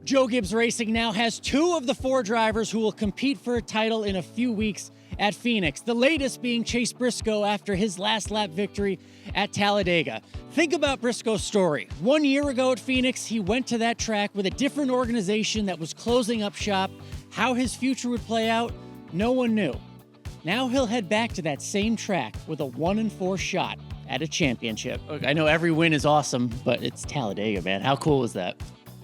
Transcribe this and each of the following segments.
Joe Gibbs Racing now has 2 of the 4 drivers who will compete for a title in a few weeks at Phoenix, the latest being Chase Briscoe after his last lap victory at Talladega. Think about Briscoe's story. 1 year ago at Phoenix, he went to that track with a different organization that was closing up shop. How his future would play out, no one knew. Now he'll head back to that same track with a 1-4 shot at a championship. Look, I know every win is awesome, but it's Talladega, man. How cool is that?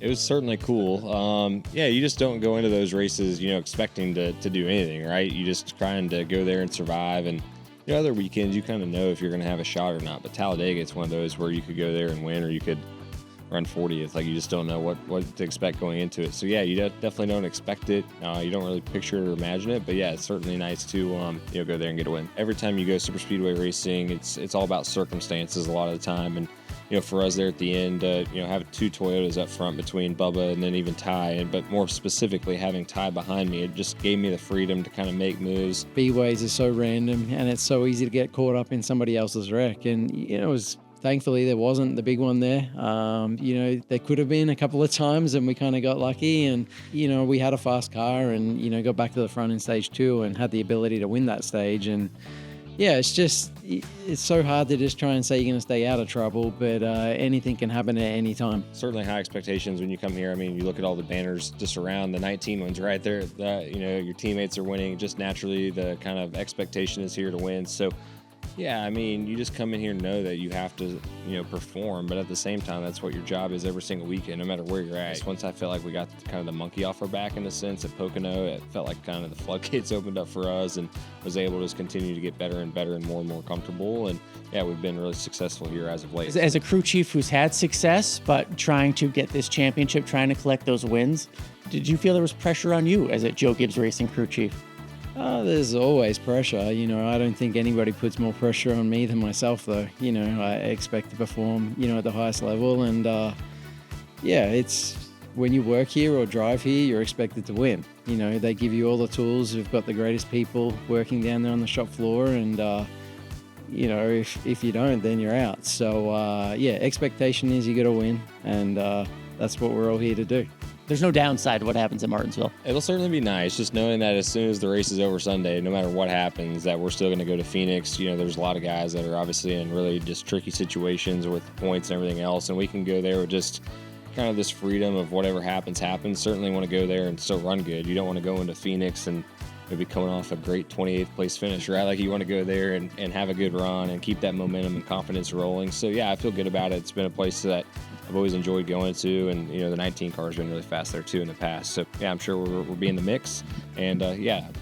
It was certainly cool. Yeah, you just don't go into those races, expecting to do anything, right? You just trying to go there and survive. And other weekends, you kind of know if you're going to have a shot or not. But Talladega, it's one of those where you could go there and win, or you could run 40th. Like, you just don't know what to expect going into it. So yeah, you definitely don't expect it. You don't really picture it or imagine it. But yeah, it's certainly nice to go there and get a win. Every time you go superspeedway racing, it's all about circumstances a lot of the time. And for us there at the end, having 2 Toyotas up front between Bubba and then even Ty, but more specifically having Ty behind me, it just gave me the freedom to kind of make moves. Speedways is so random, and it's so easy to get caught up in somebody else's wreck. And it was thankfully there wasn't the big one there. There could have been a couple of times, and we kind of got lucky. And we had a fast car, and got back to the front in stage 2 and had the ability to win that stage. And yeah, it's so hard to just try and say you're going to stay out of trouble, but anything can happen at any time. Certainly high expectations when you come here. I mean, you look at all the banners just around the 19 ones right there. Your teammates are winning. Just naturally, the kind of expectation is here to win. So, yeah, I mean, you just come in here and know that you have to, perform. But at the same time, that's what your job is every single weekend, no matter where you're at. Once I felt like we got kind of the monkey off our back in a sense at Pocono, it felt like kind of the floodgates opened up for us, and was able to just continue to get better and better and more comfortable. And yeah, we've been really successful here as of late. As a crew chief who's had success, but trying to get this championship, trying to collect those wins, did you feel there was pressure on you as a Joe Gibbs Racing crew chief? There's always pressure. I don't think anybody puts more pressure on me than myself, though. I expect to perform, at the highest level. And, it's when you work here or drive here, you're expected to win. They give you all the tools. You've got the greatest people working down there on the shop floor. And, if you don't, then you're out. So, expectation is you got to win. And that's what we're all here to do. There's no downside to what happens at Martinsville. It'll certainly be nice just knowing that as soon as the race is over Sunday, no matter what happens, that we're still going to go to Phoenix. There's a lot of guys that are obviously in really just tricky situations with points and everything else, and we can go there with just kind of this freedom of whatever happens. Certainly want to go there and still run good. You don't want to go into Phoenix and maybe coming off a great 28th place finish, right? Like, you want to go there and have a good run and keep that momentum and confidence rolling. So yeah, I feel good about it. It's been a place that I've always enjoyed going to, and the 19 car has been really fast there too in the past. So yeah, I'm sure we'll be in the mix. And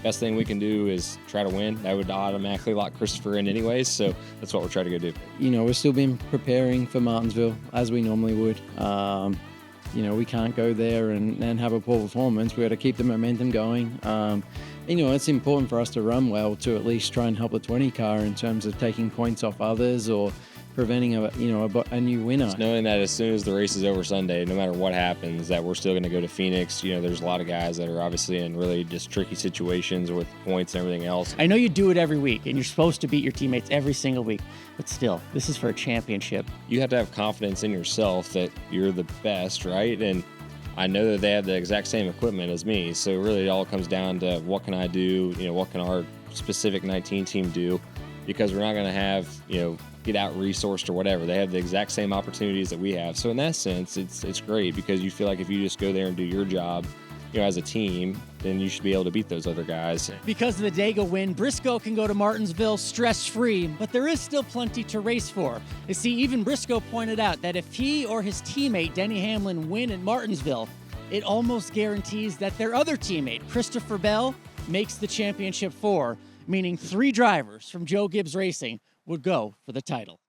best thing we can do is try to win. That would automatically lock Christopher in anyways. So that's what we're trying to go do. We've still been preparing for Martinsville as we normally would. We can't go there and have a poor performance. We got to keep the momentum going. It's important for us to run well to at least try and help the 20 car in terms of taking points off others or preventing a new winner. Just knowing that as soon as the race is over Sunday, no matter what happens, that we're still going to go to Phoenix. There's a lot of guys that are obviously in really just tricky situations with points and everything else. I know you do it every week, and you're supposed to beat your teammates every single week, but still, this is for a championship. You have to have confidence in yourself that you're the best, right? And I know that they have the exact same equipment as me, so really it all comes down to what can I do, what can our specific 19 team do, because we're not going to have, get out resourced or whatever. They have the exact same opportunities that we have. So in that sense, it's great, because you feel like if you just go there and do your job, as a team, then you should be able to beat those other guys. Because of the Dega win, Briscoe can go to Martinsville stress-free, but there is still plenty to race for. You see, even Briscoe pointed out that if he or his teammate, Denny Hamlin, win at Martinsville, it almost guarantees that their other teammate, Christopher Bell, makes the championship 4, meaning 3 drivers from Joe Gibbs Racing would go for the title.